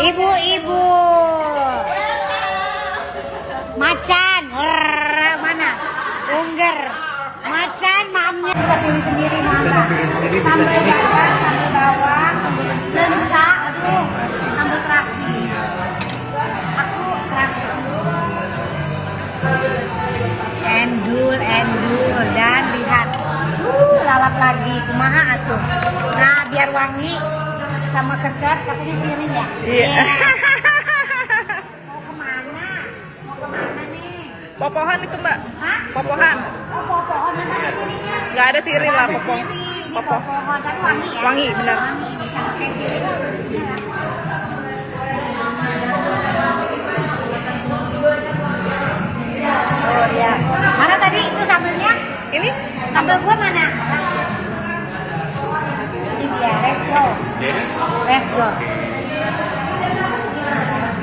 Ibu-ibu. Macan. Mana? Ungger. Macan mamnya bisa pilih sendiri mangga. Sambal bakar, sambal bawang, lenca, aduh, sambal terasi. Aku terasi. Endul dan lihat. Lalap lagi, kumaha atuh. Nah, biar wangi sama keset katanya sirih ya. Iya. Mau kemana? Mau kemana nih? Popohan itu mbak. Hah? Popohan. Oh, popohon mana ada sirihnya? Nggak ada sirih lah Ada popoh. sirih. Ini Popoh. popohon tapi wangi ya. Wangi, benar. Wangi, bisa pakai sirih lah di sini lah.